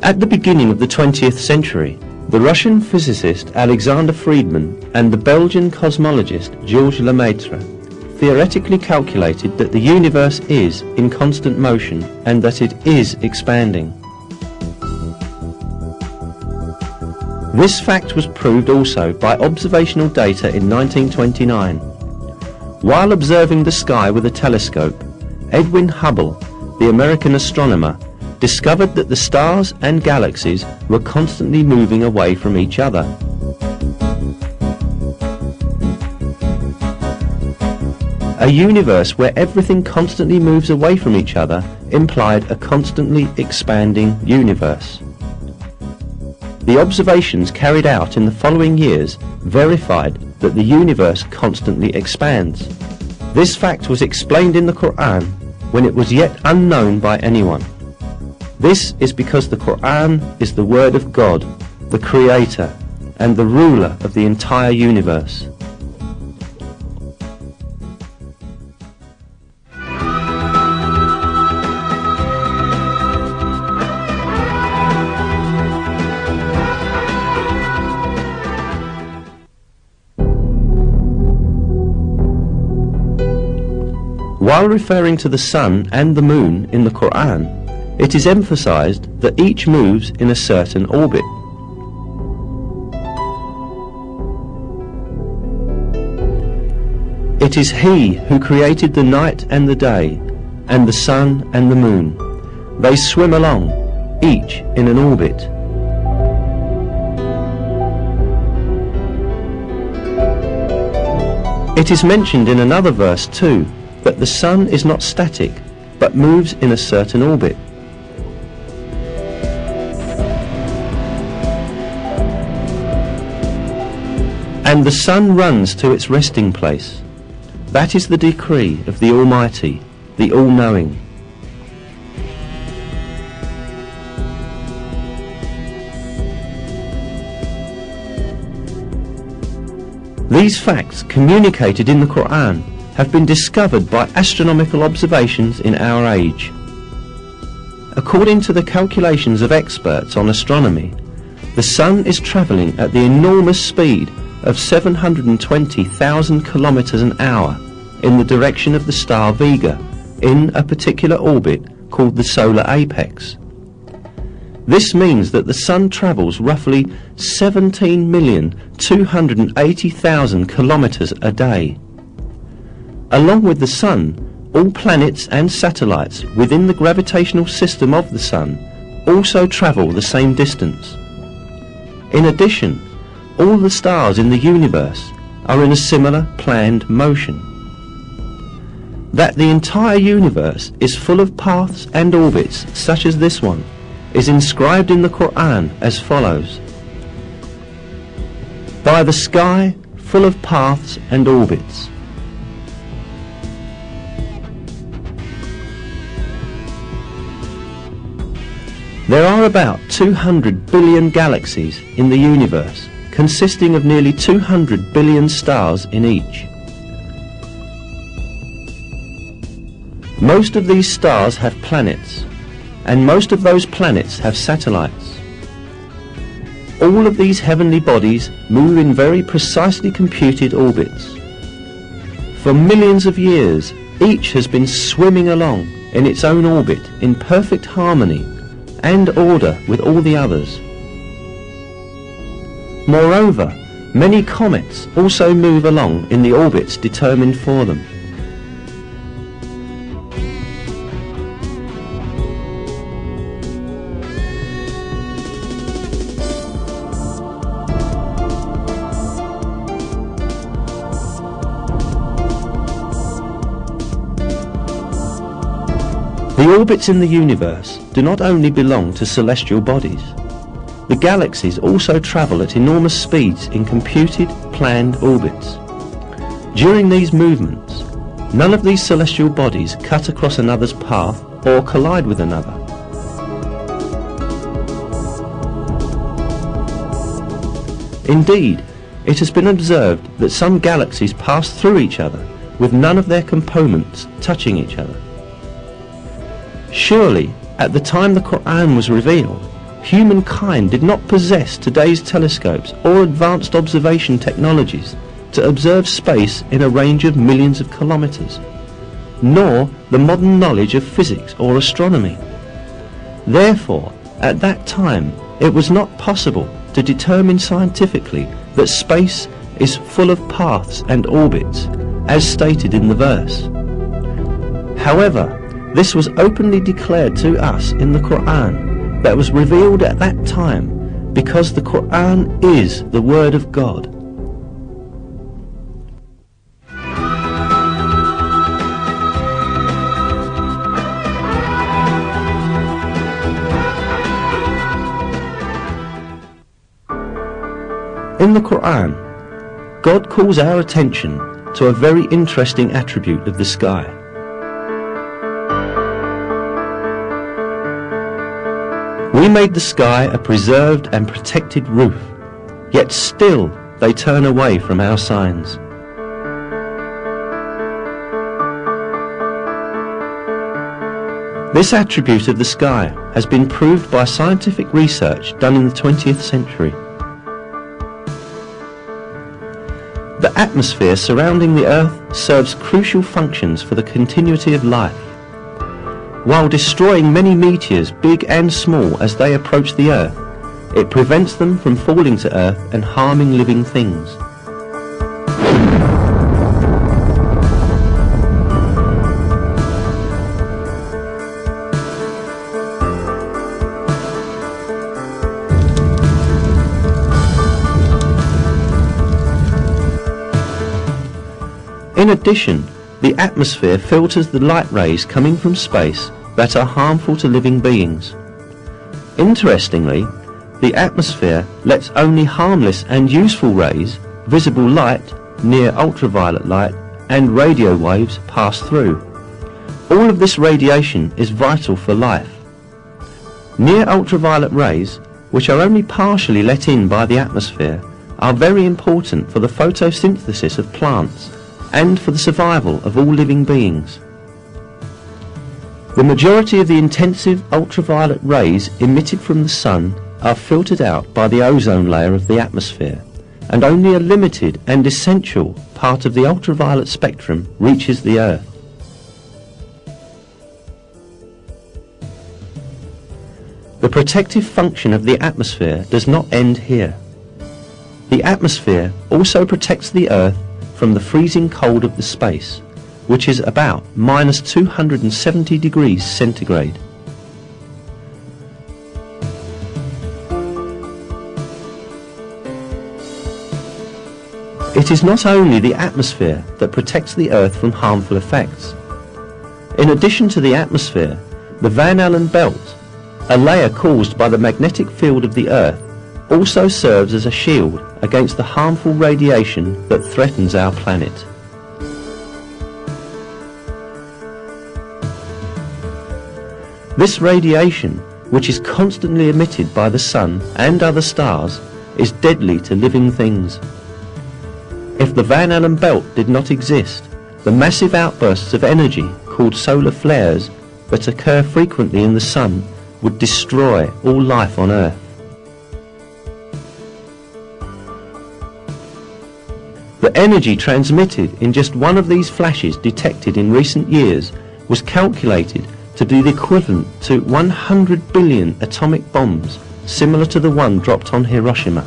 At the beginning of the 20th century, the Russian physicist Alexander Friedmann and the Belgian cosmologist Georges Lemaitre theoretically calculated that the universe is in constant motion and that it is expanding. This fact was proved also by observational data in 1929. While observing the sky with a telescope, Edwin Hubble, the American astronomer, discovered that the stars and galaxies were constantly moving away from each other. A universe where everything constantly moves away from each other implied a constantly expanding universe. The observations carried out in the following years verified that the universe constantly expands. This fact was explained in the Coran when it was yet unknown by anyone. This is because the Coran is the word of God, the Creator, and the ruler of the entire universe. While referring to the sun and the moon in the Quran, it is emphasized that each moves in a certain orbit. It is He who created the night and the day, and the sun and the moon. They swim along, each in an orbit. It is mentioned in another verse too, that the sun is not static, but moves in a certain orbit. And the sun runs to its resting place. That is the decree of the Almighty, the All-Knowing. These facts communicated in the Quran have been discovered by astronomical observations in our age. According to the calculations of experts on astronomy, the sun is travelling at the enormous speed of 720,000 kilometers an hour in the direction of the star Vega in a particular orbit called the solar apex. This means that the sun travels roughly 17,280,000 kilometers a day. Along with the sun, all planets and satellites within the gravitational system of the sun also travel the same distance. In addition, all the stars in the universe are in a similar planned motion. That the entire universe is full of paths and orbits such as this one is inscribed in the Quran as follows: by the sky full of paths and orbits. There are about 200 billion galaxies in the universe, consisting of nearly 200 billion stars in each. Most of these stars have planets, and most of those planets have satellites. All of these heavenly bodies move in very precisely computed orbits. For millions of years, each has been swimming along in its own orbit in perfect harmony and order with all the others. Moreover, many comets also move along in the orbits determined for them. The orbits in the universe do not only belong to celestial bodies. The galaxies also travel at enormous speeds in computed, planned orbits. During these movements, none of these celestial bodies cut across another's path or collide with another. Indeed, it has been observed that some galaxies pass through each other with none of their components touching each other. Surely, at the time the Quran was revealed, humankind did not possess today's telescopes or advanced observation technologies to observe space in a range of millions of kilometers, nor the modern knowledge of physics or astronomy. Therefore, at that time, it was not possible to determine scientifically that space is full of paths and orbits, as stated in the verse. However, this was openly declared to us in the Coran that was revealed at that time, because the Coran is the Word of God. In the Coran, God calls our attention to a very interesting attribute of the sky. We made the sky a preserved and protected roof, yet still they turn away from our signs. This attribute of the sky has been proved by scientific research done in the 20th century. The atmosphere surrounding the Earth serves crucial functions for the continuity of life. While destroying many meteors, big and small, as they approach the Earth, it prevents them from falling to Earth and harming living things. In addition, the atmosphere filters the light rays coming from space that are harmful to living beings. Interestingly, the atmosphere lets only harmless and useful rays, visible light, near ultraviolet light, and radio waves pass through. All of this radiation is vital for life. Near ultraviolet rays, which are only partially let in by the atmosphere, are very important for the photosynthesis of plants and for the survival of all living beings. The majority of the intensive ultraviolet rays emitted from the sun are filtered out by the ozone layer of the atmosphere, and only a limited and essential part of the ultraviolet spectrum reaches the Earth. The protective function of the atmosphere does not end here. The atmosphere also protects the Earth from the freezing cold of the space, which is about minus 270 degrees centigrade. It is not only the atmosphere that protects the Earth from harmful effects. In addition to the atmosphere, the Van Allen belt, a layer caused by the magnetic field of the Earth, also serves as a shield against the harmful radiation that threatens our planet. This radiation, which is constantly emitted by the sun and other stars, is deadly to living things. If the Van Allen belt did not exist, the massive outbursts of energy called solar flares that occur frequently in the sun would destroy all life on Earth. The energy transmitted in just one of these flashes detected in recent years was calculated to be the equivalent to 100 billion atomic bombs, similar to the one dropped on Hiroshima.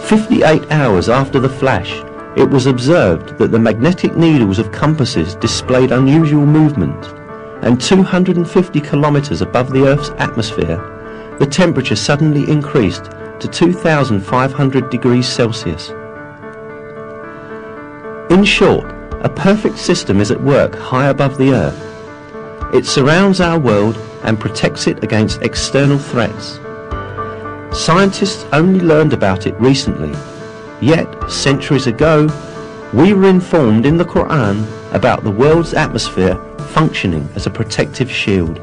"58 hours after the flash, it was observed that the magnetic needles of compasses displayed unusual movement, and 250 kilometers above the Earth's atmosphere, the temperature suddenly increased to 2,500 degrees Celsius. In short, a perfect system is at work high above the Earth. It surrounds our world and protects it against external threats. Scientists only learned about it recently, yet centuries ago we were informed in the Quran about the world's atmosphere functioning as a protective shield.